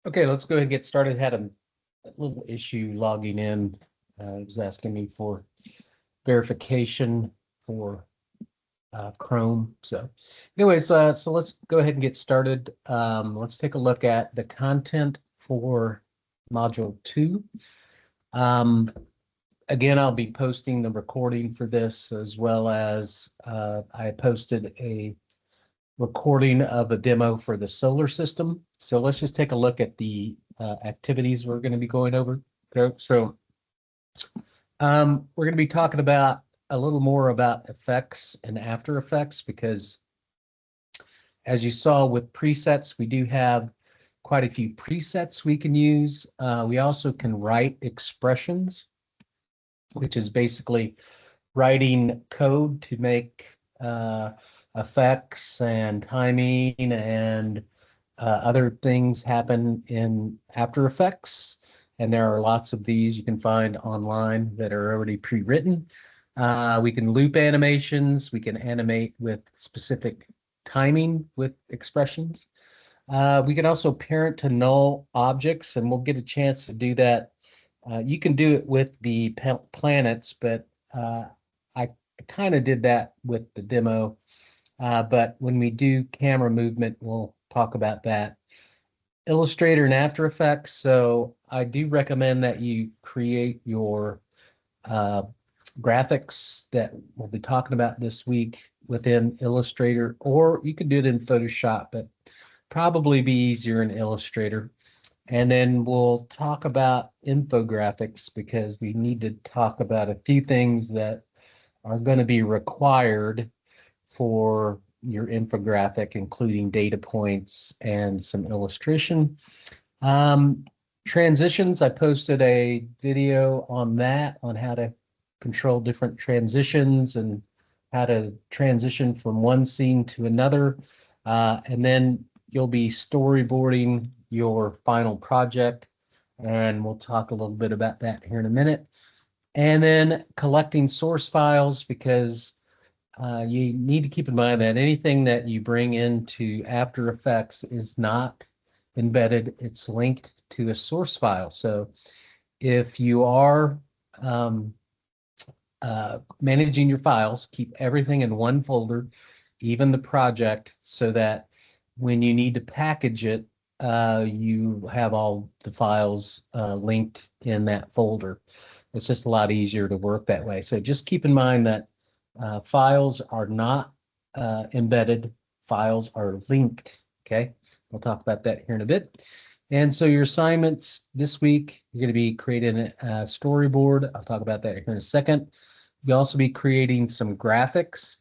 Okay, let's go ahead and get started. Had a little issue logging in. It was asking me for verification for Chrome. So anyways, so let's go ahead and get started. Let's take a look at the content for Module 2. Um, Again, I'll be posting the recording for this as well as I posted a recording of a demo for the solar system. So let's just take a look at the activities we're going to be going over. Okay, so we're going to be talking about a little more about effects and After Effects because as you saw with presets, we do have quite a few presets we can use. We also can write expressions, which is basically writing code to make effects and timing and other things happen in After Effects. And there are lots of these you can find online that are already pre-written. We can loop animations. We can animate with specific timing with expressions. We can also parent to null objects, and we'll get a chance to do that. You can do it with the planets, but I kind of did that with the demo. But when we do camera movement, we'll talk about that. Illustrator and After Effects. So I do recommend that you create your uh, graphics that we'll be talking about this week within Illustrator, or you could do it in Photoshop, but probably be easier in Illustrator. And then we'll talk about infographics because we need to talk about a few things that are going to be required for your infographic, including data points and some illustration. Um, Transitions, I posted a video on that, on how to control different transitions and how to transition from one scene to another. And then you'll be storyboarding your final project, and we'll talk a little bit about that here in a minute. And then collecting source files, because you need to keep in mind that anything that you bring into After Effects is not embedded, it's linked to a source file. So if you are um, managing your files, keep everything in one folder, even the project, so that when you need to package it, you have all the files linked in that folder. It's just a lot easier to work that way. So just keep in mind that files are not embedded, files are linked. Okay, we'll talk about that here in a bit. And so your assignments this week, you're going to be creating a storyboard. I'll talk about that here in a second. You'll also be creating some graphics,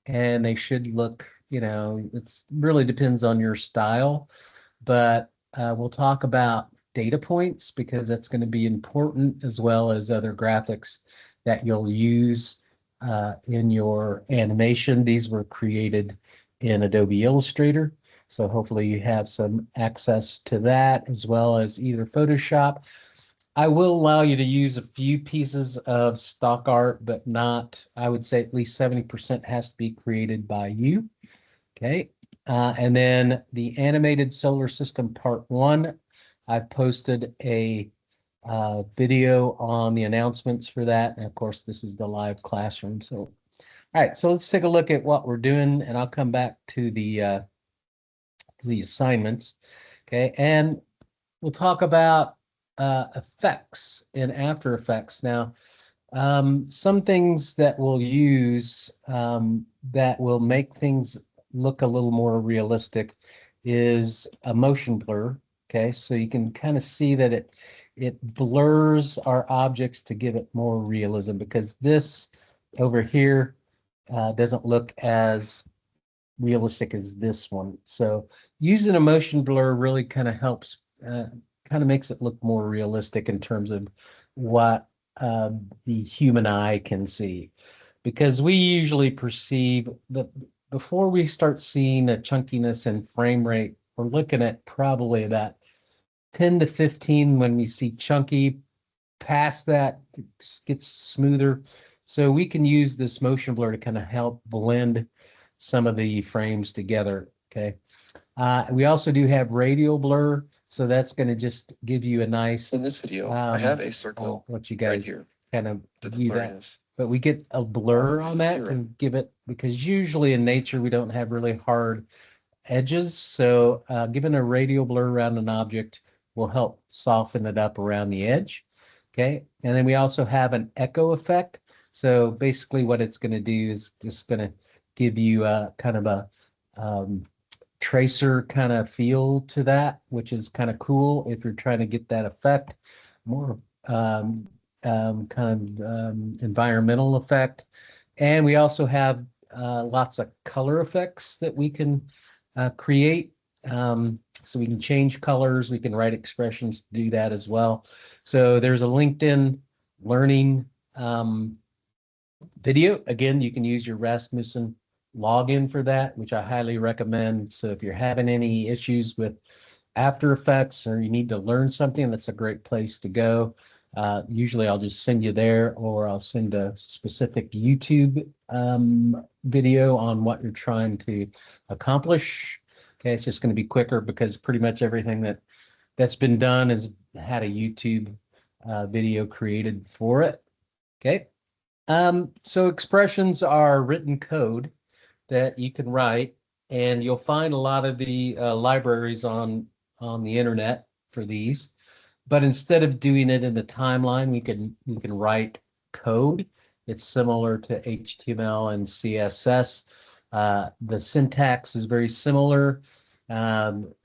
and they should look, it's really depends on your style, but we'll talk about data points because that's going to be important, as well as other graphics that you'll use in your animation. These were created in Adobe Illustrator, so hopefully you have some access to that, as well as either Photoshop. I will allow you to use a few pieces of stock art, but not, I would say at least 70% has to be created by you. Okay. And then the animated solar system part 1, I've posted a video on the announcements for that. And of course, this is the live classroom. So, all right, so let's take a look at what we're doing, and I'll come back to the assignments. Okay. And we'll talk about effects in After Effects. Now, some things that we'll use that will make things look a little more realistic is a motion blur. Okay, so you can kind of see that it blurs our objects to give it more realism, because this over here doesn't look as realistic as this one. So using a motion blur really kind of helps, kind of makes it look more realistic in terms of what the human eye can see. Because we usually perceive that before we start seeing a chunkiness and frame rate, we're looking at probably about 10 to 15 when we see chunky. Past that, it gets smoother. So we can use this motion blur to kind of help blend some of the frames together. Okay. We also do have radial blur. So that's going to just give you a nice, In this video, I have a circle what you right guys here kind of that the view blur that. is. But we get a blur on that Zero. to give it, because usually in nature we don't have really hard edges. So giving a radial blur around an object will help soften it up around the edge. Okay. And then we also have an echo effect. So basically what it's going to do is just going to give you a kind of a tracer kind of feel to that, which is kind of cool if you're trying to get that effect, more kind of environmental effect. And we also have lots of color effects that we can create. So we can change colors, we can write expressions to do that as well. So there's a LinkedIn Learning video. Again, you can use your Rasmussen login for that, which I highly recommend. So if you're having any issues with After Effects or you need to learn something, that's a great place to go. Usually I'll just send you there, or I'll send a specific YouTube video on what you're trying to accomplish. Okay, it's just going to be quicker because pretty much everything that's been done has had a YouTube video created for it. Okay. So expressions are written code that you can write, and you'll find a lot of the libraries on the internet for these. But instead of doing it in the timeline, we can write code. It's similar to HTML and CSS. The syntax is very similar.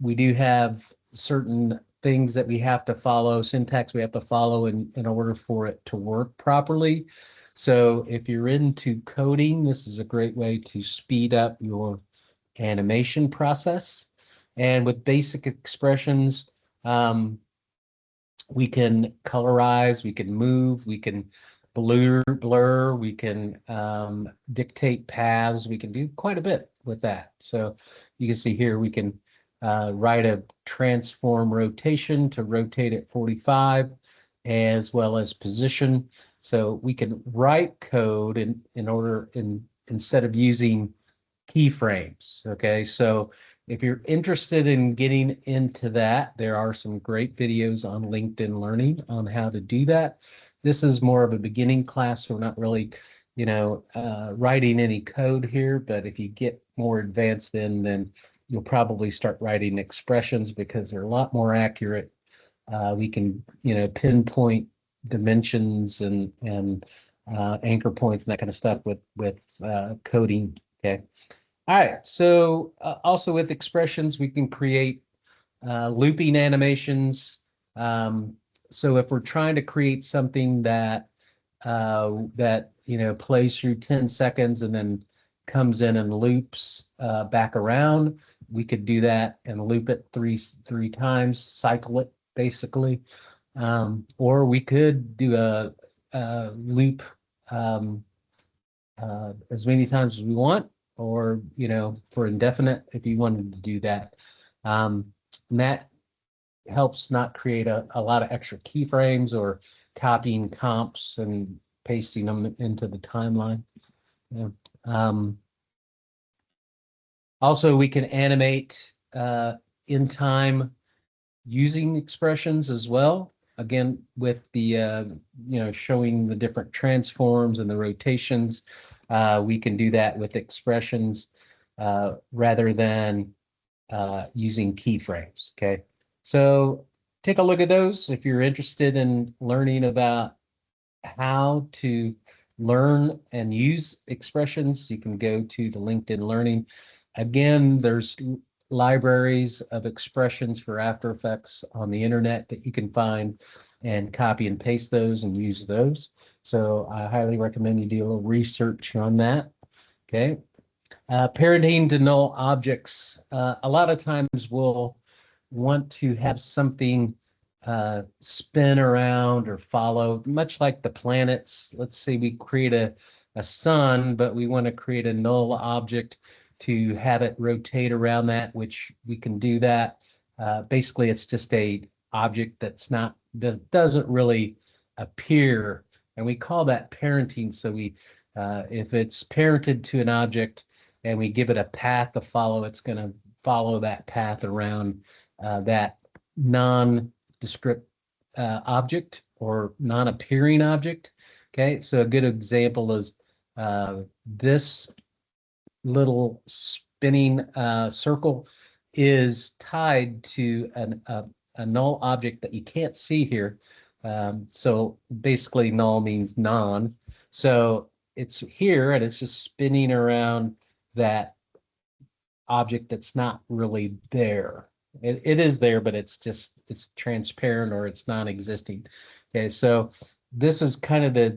We do have certain things that we have to follow, syntax we have to follow in order for it to work properly. So if you're into coding, this is a great way to speed up your animation process. And with basic expressions, we can colorize, we can move, we can blur, we can dictate paths, we can do quite a bit with that. So you can see here we can write a transform rotation to rotate at 45, as well as position. So we can write code instead of using keyframes. Okay, so if you're interested in getting into that, there are some great videos on LinkedIn Learning on how to do that. This is more of a beginning class. We're not really, writing any code here, but if you get more advanced then you'll probably start writing expressions because they're a lot more accurate. We can, pinpoint dimensions and anchor points and that kind of stuff with coding. Okay. All right. So also with expressions, we can create looping animations. So if we're trying to create something that plays through 10 seconds and then comes in and loops back around, we could do that and loop it three times, cycle it basically. Or we could do a loop um, as many times as we want, or for indefinite if you wanted to do that. And that helps not create a lot of extra keyframes or copying comps and pasting them into the timeline. Yeah. Also, we can animate in time using expressions as well. Again, with the showing the different transforms and the rotations, we can do that with expressions rather than using keyframes. Okay, so take a look at those if you're interested in learning about how to learn and use expressions. You can go to the LinkedIn Learning. Again, there's libraries of expressions for After Effects on the internet that you can find and copy and paste those and use those. So I highly recommend you do a little research on that. Okay. Parenting to null objects. A lot of times we'll want to have something spin around or follow, much like the planets. Let's say we create a sun, but we want to create a null object to have it rotate around that, which we can do that. Basically, it's just a object doesn't really appear, and we call that parenting. So if it's parented to an object and we give it a path to follow, it's going to follow that path around that non-descript object or non-appearing object. Okay, so a good example is this little spinning circle is tied to a null object that you can't see here. So basically null means non. So it's here and it's just spinning around that object that's not really there. It is there, but it's transparent or it's non-existing. Okay, so this is kind of the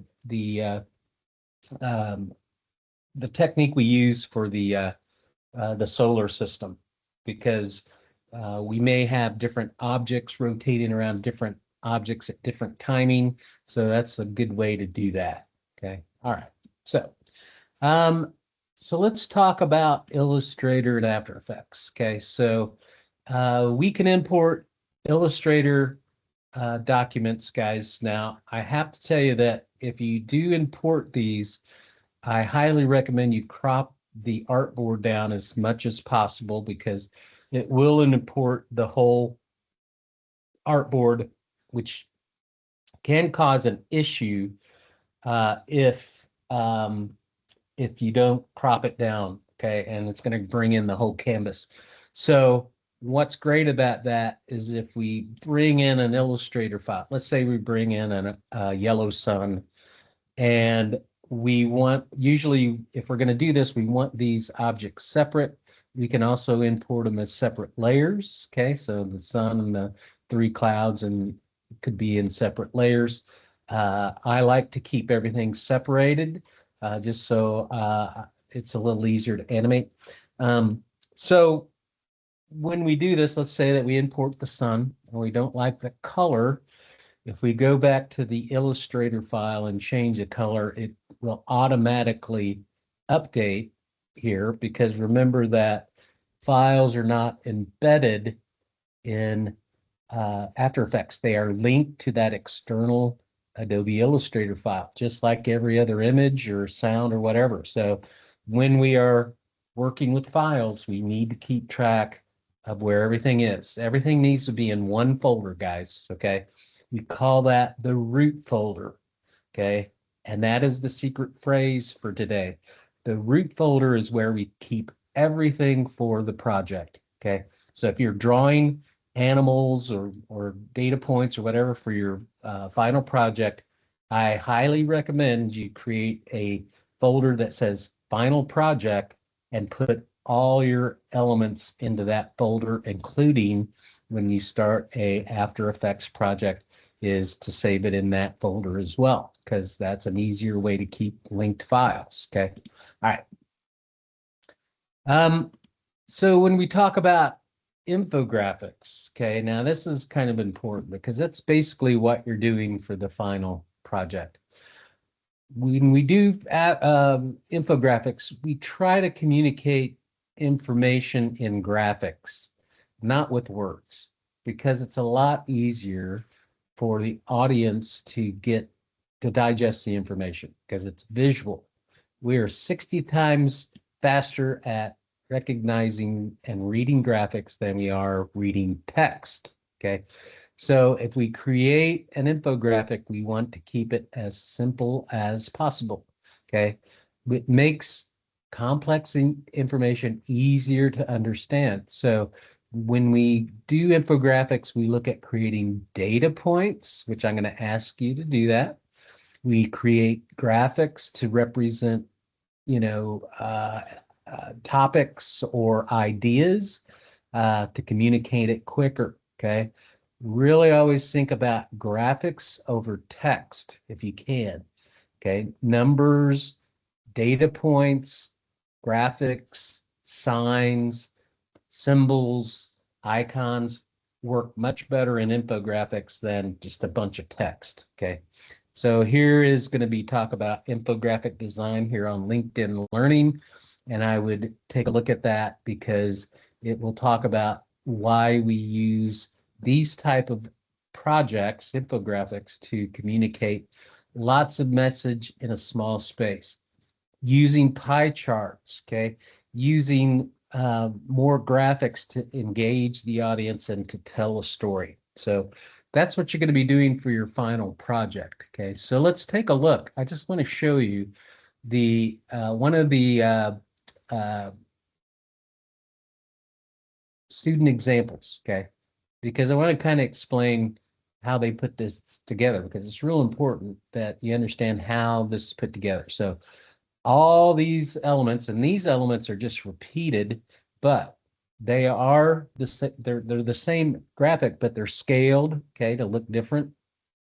technique we use for the solar system, because we may have different objects rotating around different objects at different timing. So that's a good way to do that. Okay. All right. So let's talk about Illustrator and After Effects. Okay. So we can import Illustrator documents, guys. Now, I have to tell you that if you do import these, I highly recommend you crop the artboard down as much as possible, because it will import the whole artboard, which can cause an issue if you don't crop it down. Okay, and it's going to bring in the whole canvas. So what's great about that is if we bring in an Illustrator file, let's say we bring in a yellow sun, and we want, usually if we're going to do this, we want these objects separate. We can also import them as separate layers. Okay, so the sun and the three clouds and could be in separate layers. I like to keep everything separated just so it's a little easier to animate. So when we do this, let's say that we import the sun and we don't like the color. If we go back to the Illustrator file and change the color, it will automatically update here, because remember that files are not embedded in After Effects. They are linked to that external Adobe Illustrator file, just like every other image or sound or whatever. So when we are working with files, we need to keep track of where everything is. Everything needs to be in one folder, guys, okay? We call that the root folder, okay? And that is the secret phrase for today. The root folder is where we keep everything for the project, okay? So if you're drawing animals or data points or whatever for your final project, I highly recommend you create a folder that says final project and put all your elements into that folder, including when you start a After Effects project, is to save it in that folder as well, because that's an easier way to keep linked files. Okay. All right. So when we talk about infographics, okay, now this is kind of important because that's basically what you're doing for the final project. When we do infographics, we try to communicate information in graphics, not with words, because it's a lot easier for the audience to digest the information because it's visual. We are 60 times faster at recognizing and reading graphics than we are reading text. Okay. So if we create an infographic, we want to keep it as simple as possible. Okay. It makes complex information easier to understand. So when we do infographics, we look at creating data points, which I'm going to ask you to do that. We create graphics to represent, topics or ideas to communicate it quicker. Okay. Really always think about graphics over text if you can. Okay. Numbers, data points, graphics, signs, symbols, icons work much better in infographics than just a bunch of text. Okay. So here is going to be talk about infographic design here on LinkedIn Learning. And I would take a look at that because it will talk about why we use these type of projects, infographics, to communicate lots of message in a small space. Using pie charts, okay? Using more graphics to engage the audience and to tell a story. So that's what you're going to be doing for your final project. Okay, so let's take a look. I just want to show you the one of the student examples. Okay, because I want to kind of explain how they put this together, because it's real important that you understand how this is put together. So all these elements, and these elements are just repeated, but they are they're the same graphic, but they're scaled, okay, to look different.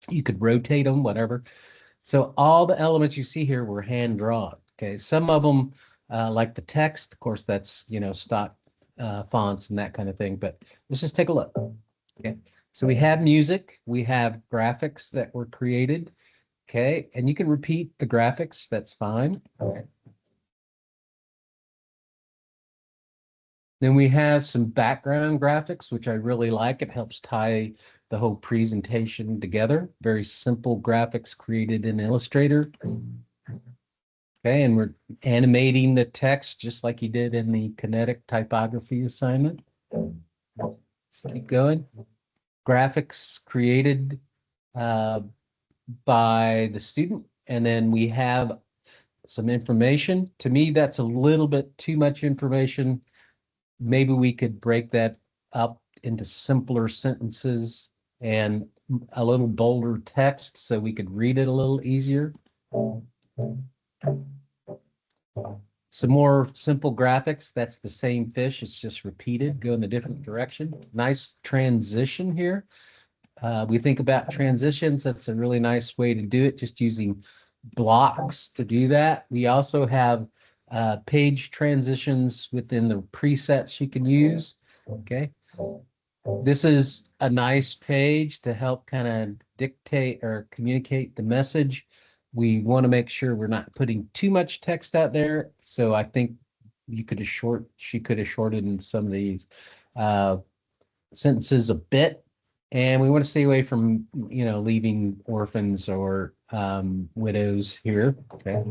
You could rotate them, whatever. So all the elements you see here were hand drawn. Okay, some of them, like the text, of course, that's stock fonts and that kind of thing. But let's just take a look. Okay, so we have music, we have graphics that were created. Okay, and you can repeat the graphics, that's fine. Okay. Then we have some background graphics, which I really like. It helps tie the whole presentation together. Very simple graphics created in Illustrator. Okay, and we're animating the text just like you did in the kinetic typography assignment. Let's keep going. Graphics created by the student, and then we have some information. To me, that's a little bit too much information. Maybe we could break that up into simpler sentences and a little bolder text so we could read it a little easier. Some more simple graphics. That's the same fish. It's just repeated, go in a different direction. Nice transition here. We think about transitions. That's a really nice way to do it, just using blocks to do that. We also have page transitions within the presets you can use. Okay. This is a nice page to help kind of dictate or communicate the message. We want to make sure we're not putting too much text out there. So I think she could have shortened some of these sentences a bit. And we want to stay away from, leaving orphans or widows here. Okay.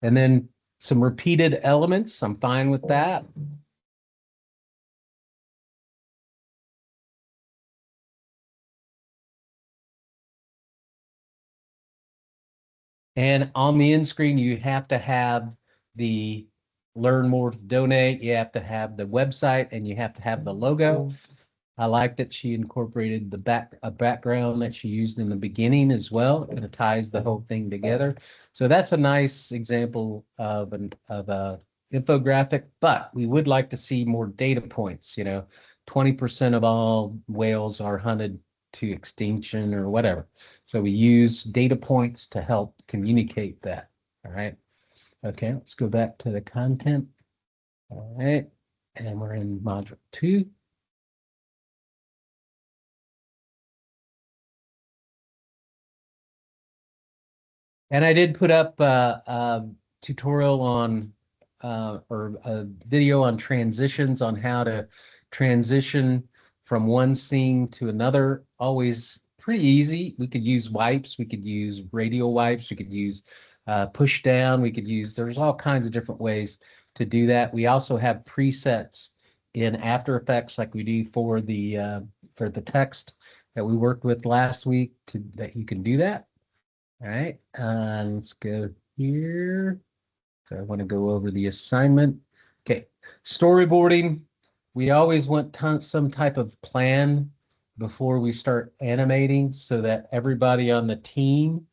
And then some repeated elements. I'm fine with that. And on the end screen, you have to have the learn more to donate. You have to have the website, and you have to have the logo. I like that she incorporated a background that she used in the beginning as well. It kind of ties the whole thing together. So that's a nice example of a infographic, but we would like to see more data points. 20% of all whales are hunted to extinction or whatever. So we use data points to help communicate that. All right. Okay, let's go back to the content. All right. And we're in module 2. And I did put up a tutorial on or a video on transitions, on how to transition from one scene to another. Always pretty easy. We could use wipes, we could use radial wipes, we could use push down, there's all kinds of different ways to do that. We also have presets in After Effects like we do for the text that we worked with last week that you can do that. All right, let's go here. So I want to go over the assignment. Okay, storyboarding. We always want some type of plan before we start animating so that everybody on the team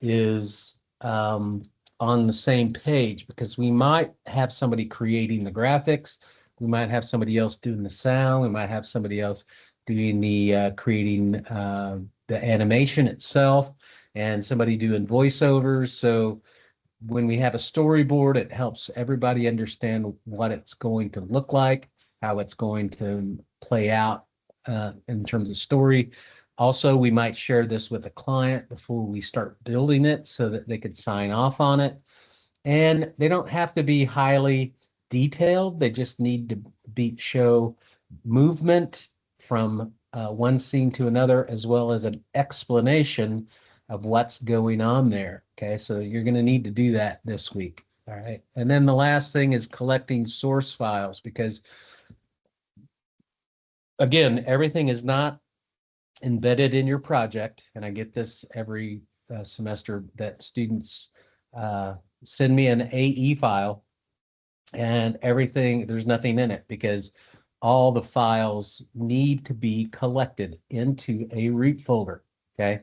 is on the same page, because we might have somebody creating the graphics. We might have somebody else doing the sound. We might have somebody else doing the creating the animation itself, and somebody doing voiceovers. So when we have a storyboard, it helps everybody understand what it's going to look like, how it's going to play out in terms of story. Also, we might share this with a client before we start building it so that they could sign off on it. And they don't have to be highly detailed. They just need to show movement from one scene to another, as well as an explanation of what's going on there. Okay, so you're going to need to do that this week. All right. And then the last thing is collecting source files, because again, everything is not embedded in your project. And I get this every semester that students send me an AE file and everything, there's nothing in it because all the files need to be collected into a root folder. Okay.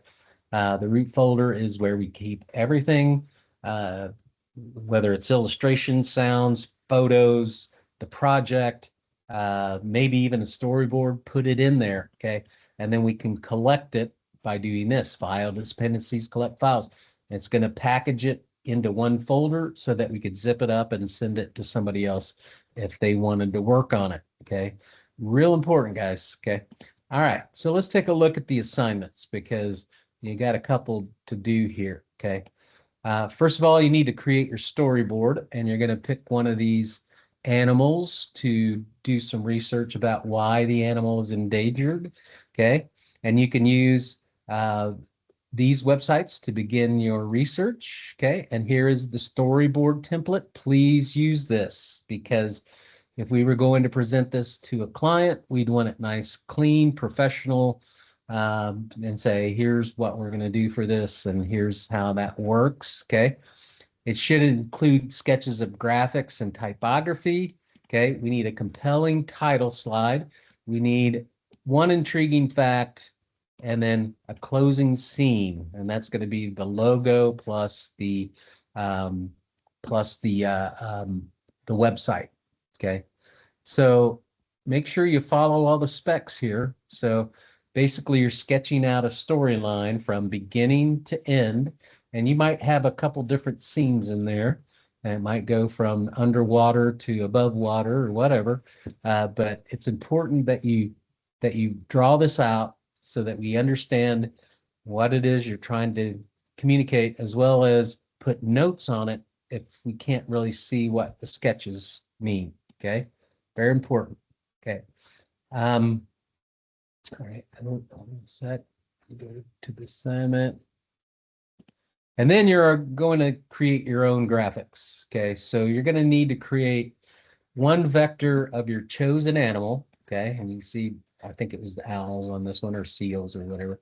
The root folder is where we keep everything, whether it's illustrations, sounds, photos, the project, maybe even a storyboard, put it in there. Okay. And then we can collect it by doing this: file dependencies, collect files. It's going to package it into one folder so that we could zip it up and send it to somebody else if they wanted to work on it. Okay. Real important, guys. Okay. All right. So let's take a look at the assignments, because you got a couple to do here. Okay. First of all, you need to create your storyboard, and you're going to pick one of these animals to do some research about why the animal is endangered. Okay. And you can use these websites to begin your research. Okay. And here is the storyboard template. Please use this, because if we were going to present this to a client, we'd want it nice, clean, professional, and say, here's what we're going to do for this, and here's how that works. Okay. It should include sketches of graphics and typography. Okay. We need a compelling title slide. We need one intriguing fact, and then a closing scene. And that's going to be the logo plus the website. Okay. So make sure you follow all the specs here. So basically you're sketching out a storyline from beginning to end, and you might have a couple different scenes in there. And it might go from underwater to above water or whatever. But it's important that you draw this out so that we understand what it is you're trying to communicate, as well as put notes on it if we can't really see what the sketches mean. Okay. Very important. Okay. All right. I don't set. Go to the assignment. And then you're going to create your own graphics. Okay. So you're going to need to create one vector of your chosen animal. Okay. And you see, I think it was the owls on this one, or seals or whatever.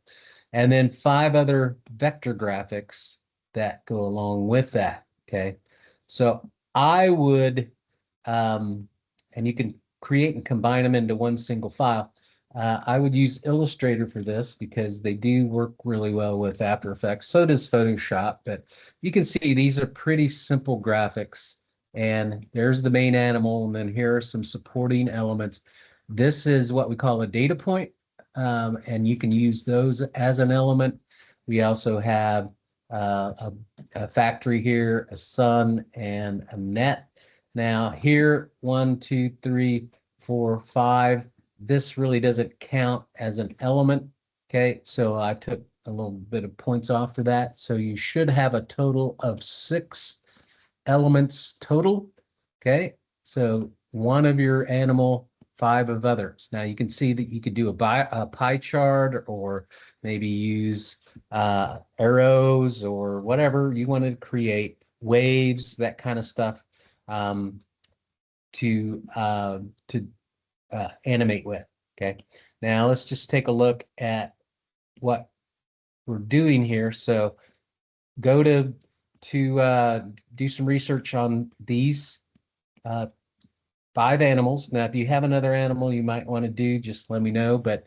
And then 5 other vector graphics that go along with that. Okay. So I would, and you can create and combine them into one single file. I would use Illustrator for this because they do work really well with After Effects. So does Photoshop, but you can see these are pretty simple graphics. And there's the main animal, and then here are some supporting elements. This is what we call a data point, and you can use those as an element. We also have a factory here, a sun, and a net. Now here, 1, 2, 3, 4, 5. This really doesn't count as an element. Okay, so I took a little bit of points off for that. So you should have a total of 6 elements total. Okay, so 1 of your animal, 5 of others. Now you can see that you could do a pie chart, or maybe use arrows or whatever you want to create, waves, that kind of stuff, to animate with. Okay, now let's just take a look at what we're doing here. So go to do some research on these 5 animals. Now, if you have another animal you might want to do, just let me know, but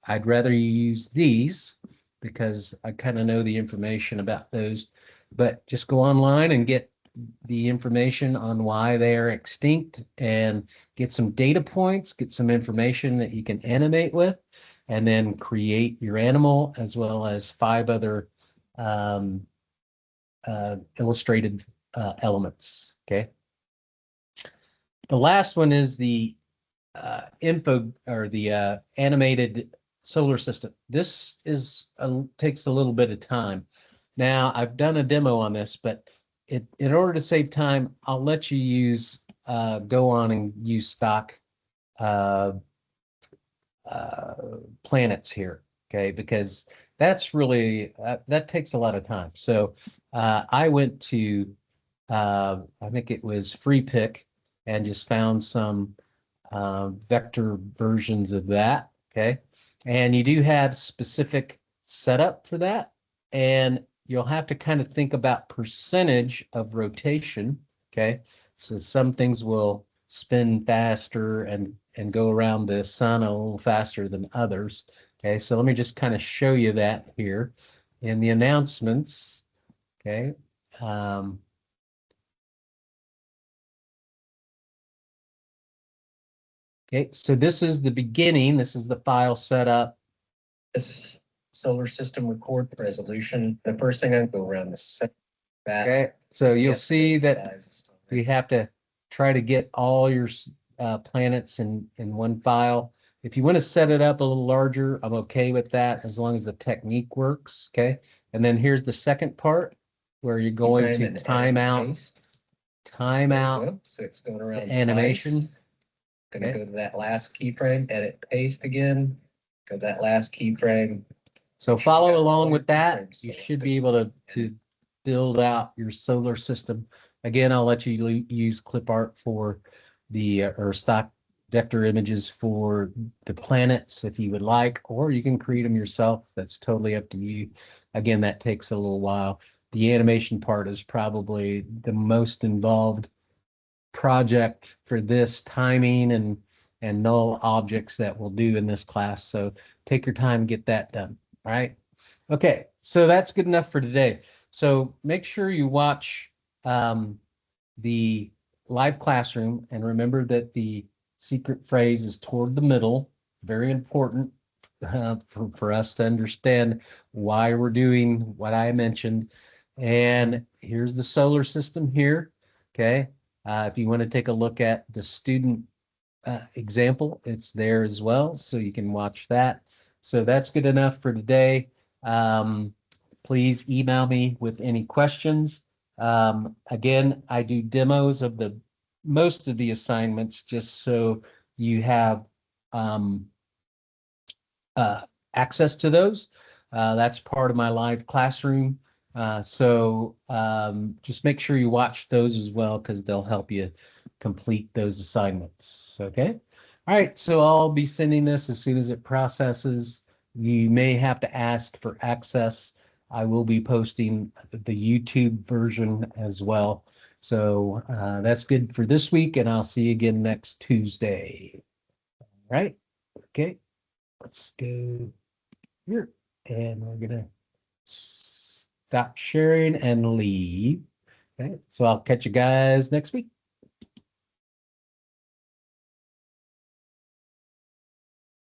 I'd rather you use these because I kind of know the information about those. But just go online and get the information on why they are extinct, and get some data points, get some information that you can animate with, and then create your animal as well as 5 other illustrated elements. Okay. The last one is the info, or the animated solar system. This is takes a little bit of time. Now, I've done a demo on this, but in order to save time, I'll let you use go on and use stock planets here. Okay, because that's really that takes a lot of time. So I went to I think it was Free Pick, and just found some vector versions of that. Okay. And you do have specific setup for that. And you'll have to kind of think about percentage of rotation. Okay. So some things will spin faster and go around the sun a little faster than others. Okay. So let me just kind of show you that here in the announcements. Okay. Um, Okay, so this is the beginning. This is the file setup. This solar system record resolution. The first thing I go around the set. Okay, so you'll see that we have to try to get all your planets in one file. If you want to set it up a little larger, I'm okay with that as long as the technique works. Okay, and then here's the second part where you're going to time out. So it's going around the animation. Gonna go to that last keyframe, edit paste again, go to that last keyframe. So follow along with that. You should be able to build out your solar system. Again, I'll let you use clip art for the or stock vector images for the planets if you would like, or you can create them yourself. That's totally up to you. Again, that takes a little while. The animation part is probably the most involved project for this timing and null objects that we'll do in this class. So take your time, get that done. All right. Okay. So that's good enough for today. So make sure you watch the live classroom, and remember that the secret phrase is toward the middle. Very important for us to understand why we're doing what I mentioned. And here's the solar system here. Okay. If you want to take a look at the student example, it's there as well, so you can watch that. So that's good enough for today. Please email me with any questions. Again, I do demos of most of the assignments just so you have access to those. That's part of my live classroom. So just make sure you watch those as well, because they'll help you complete those assignments. Okay. All right. So I'll be sending this as soon as it processes. You may have to ask for access. I will be posting the YouTube version as well. So that's good for this week, and I'll see you again next Tuesday. All right. Okay. Let's go here, and we're gonna stop sharing and leave. Okay, so I'll catch you guys next week.